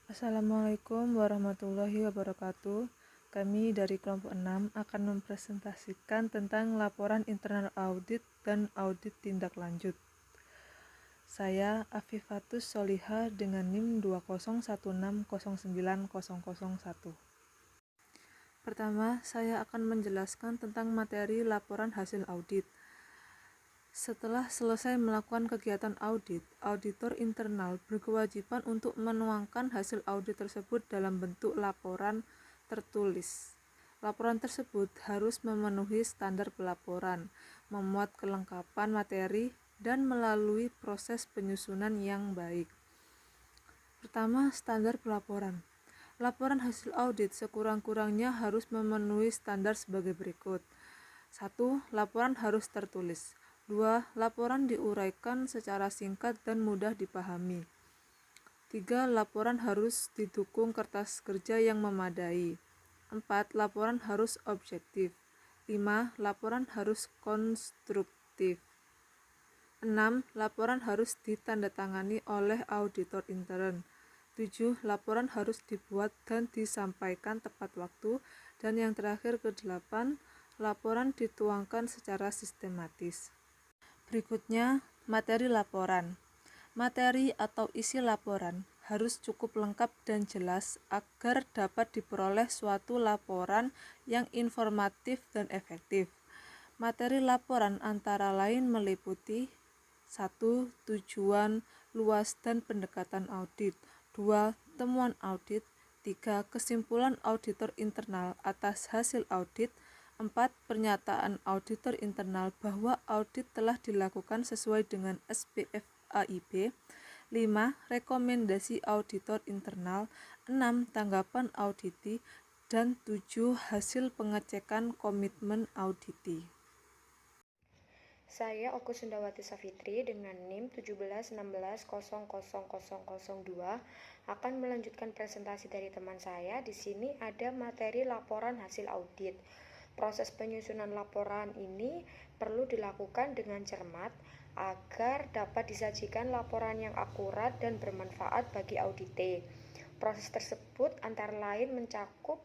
Assalamualaikum warahmatullahi wabarakatuh. Kami dari kelompok 6 akan mempresentasikan tentang laporan internal audit dan audit tindak lanjut. Saya Afifatus Solihah dengan NIM 201609001. Pertama, saya akan menjelaskan tentang materi laporan hasil audit. Setelah selesai melakukan kegiatan audit, auditor internal berkewajiban untuk menuangkan hasil audit tersebut dalam bentuk laporan tertulis. Laporan tersebut harus memenuhi standar pelaporan, memuat kelengkapan materi, dan melalui proses penyusunan yang baik. Pertama, standar pelaporan. Laporan hasil audit sekurang-kurangnya harus memenuhi standar sebagai berikut. 1. Laporan harus tertulis. 2. Laporan diuraikan secara singkat dan mudah dipahami. 3. Laporan harus didukung kertas kerja yang memadai. 4. Laporan harus objektif. 5. Laporan harus konstruktif. 6. Laporan harus ditandatangani oleh auditor intern. 7. Laporan harus dibuat dan disampaikan tepat waktu. Dan yang terakhir ke-8, laporan dituangkan secara sistematis. Berikutnya, materi laporan. Materi atau isi laporan harus cukup lengkap dan jelas agar dapat diperoleh suatu laporan yang informatif dan efektif. Materi laporan antara lain meliputi 1. Tujuan, luas, dan pendekatan audit. 2. Temuan audit. 3. Kesimpulan auditor internal atas hasil audit. 4. Pernyataan auditor internal bahwa audit telah dilakukan sesuai dengan SPF AIB. 5. Rekomendasi auditor internal. 6. Tanggapan auditi. Dan 7. Hasil pengecekan komitmen auditi. Saya Oku Sundawati Safitri dengan NIM 171600002 akan melanjutkan presentasi dari teman saya. Di sini ada materi laporan hasil audit. Proses penyusunan laporan ini perlu dilakukan dengan cermat agar dapat disajikan laporan yang akurat dan bermanfaat bagi audite. Proses tersebut antara lain mencakup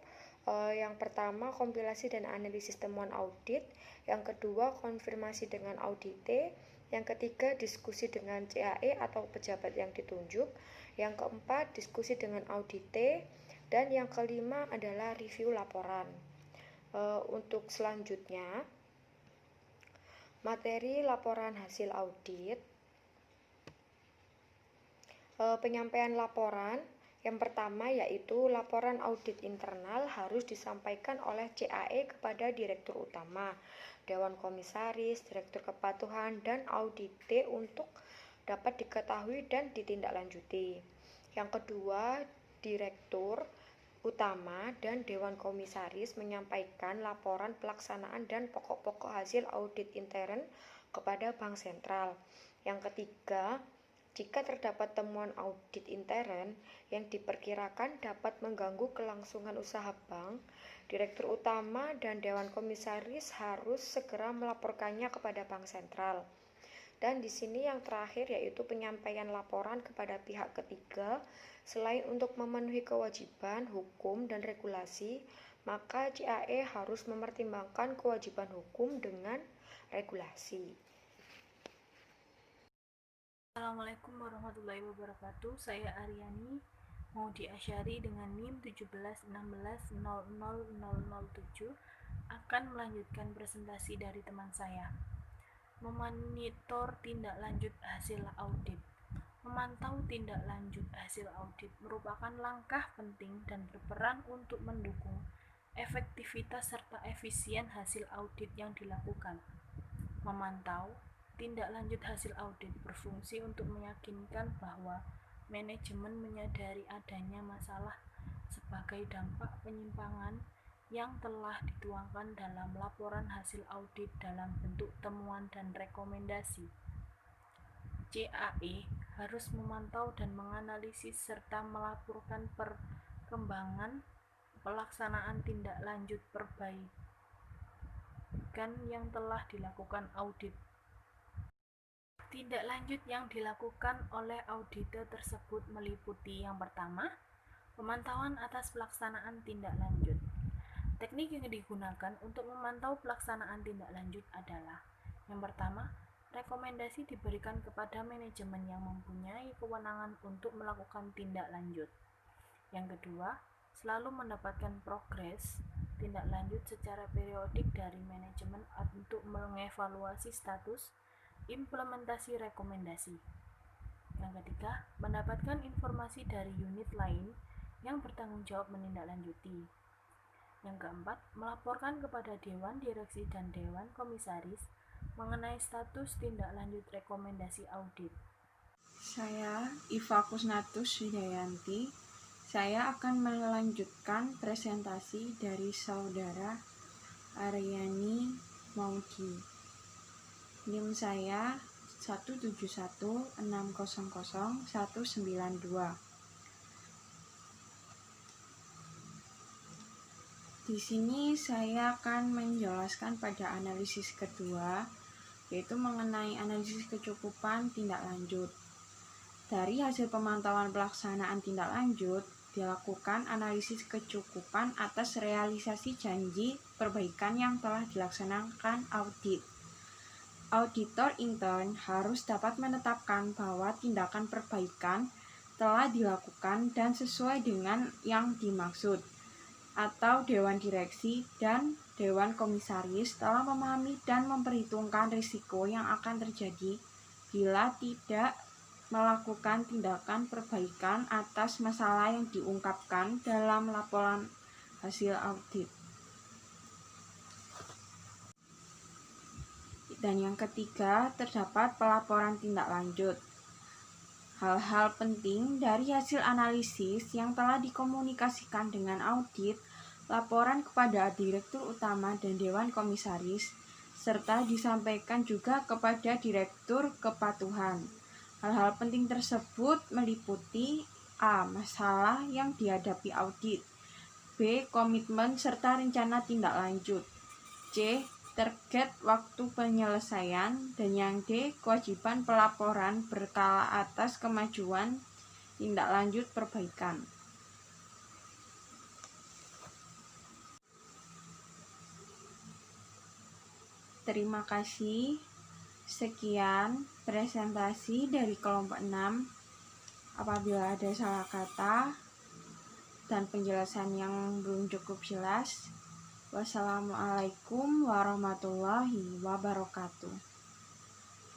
yang pertama, kompilasi dan analisis temuan audit. Yang kedua, konfirmasi dengan audite. Yang ketiga, diskusi dengan CAE atau pejabat yang ditunjuk. Yang keempat, diskusi dengan audite. Dan yang kelima adalah review laporan. Untuk selanjutnya, materi laporan hasil audit. Penyampaian laporan. Yang pertama yaitu laporan audit internal harus disampaikan oleh CAE kepada Direktur Utama, Dewan Komisaris, Direktur Kepatuhan, dan audite untuk dapat diketahui dan ditindaklanjuti. Yang kedua, Direktur Utama dan Dewan Komisaris menyampaikan laporan pelaksanaan dan pokok-pokok hasil audit intern kepada Bank Sentral. Yang ketiga, jika terdapat temuan audit intern yang diperkirakan dapat mengganggu kelangsungan usaha bank, Direktur Utama dan Dewan Komisaris harus segera melaporkannya kepada Bank Sentral. Dan di sini yang terakhir yaitu penyampaian laporan kepada pihak ketiga. Selain untuk memenuhi kewajiban hukum dan regulasi, maka CAE harus mempertimbangkan kewajiban hukum dengan regulasi. Assalamualaikum warahmatullahi wabarakatuh. Saya Aryani Maudi Asyari dengan NIM 171600007 akan melanjutkan presentasi dari teman saya. Memonitor tindak lanjut hasil audit. Memantau tindak lanjut hasil audit merupakan langkah penting dan berperan untuk mendukung efektivitas serta efisien hasil audit yang dilakukan. Memantau tindak lanjut hasil audit berfungsi untuk meyakinkan bahwa manajemen menyadari adanya masalah sebagai dampak penyimpangan yang telah dituangkan dalam laporan hasil audit dalam bentuk temuan dan rekomendasi. CAE harus memantau dan menganalisis serta melaporkan perkembangan pelaksanaan tindak lanjut perbaikan yang telah dilakukan audit. Tindak lanjut yang dilakukan oleh audite tersebut meliputi yang pertama, Pemantauan atas pelaksanaan tindak lanjut. Teknik yang digunakan untuk memantau pelaksanaan tindak lanjut adalah: yang pertama, rekomendasi diberikan kepada manajemen yang mempunyai kewenangan untuk melakukan tindak lanjut. Yang kedua, selalu mendapatkan progres tindak lanjut secara periodik dari manajemen untuk mengevaluasi status implementasi rekomendasi. Yang ketiga, mendapatkan informasi dari unit lain yang bertanggung jawab menindaklanjuti. Yang keempat, melaporkan kepada Dewan Direksi dan Dewan Komisaris mengenai status tindak lanjut rekomendasi audit. Saya Iva Kusnatus Widayanti. Saya akan melanjutkan presentasi dari saudara Aryani Maudi. NIM saya 171600192. Di sini saya akan menjelaskan pada analisis kedua, yaitu mengenai analisis kecukupan tindak lanjut. Dari hasil pemantauan pelaksanaan tindak lanjut, dilakukan analisis kecukupan atas realisasi janji perbaikan yang telah dilaksanakan audit. Auditor intern harus dapat menetapkan bahwa tindakan perbaikan telah dilakukan dan sesuai dengan yang dimaksud, atau Dewan Direksi dan Dewan Komisaris telah memahami dan memperhitungkan risiko yang akan terjadi bila tidak melakukan tindakan perbaikan atas masalah yang diungkapkan dalam laporan hasil audit. Dan yang ketiga, terdapat pelaporan tindak lanjut. Hal-hal penting dari hasil analisis yang telah dikomunikasikan dengan audit, laporan kepada Direktur Utama dan Dewan Komisaris, serta disampaikan juga kepada Direktur Kepatuhan. Hal-hal penting tersebut meliputi: A. Masalah yang dihadapi audit, B. Komitmen serta rencana tindak lanjut, C. Target waktu penyelesaian, dan yang D. Kewajiban pelaporan berkala atas kemajuan tindak lanjut perbaikan. Terima kasih. Sekian presentasi dari kelompok 6. Apabila ada salah kata dan penjelasan yang belum cukup jelas, wassalamualaikum warahmatullahi wabarakatuh.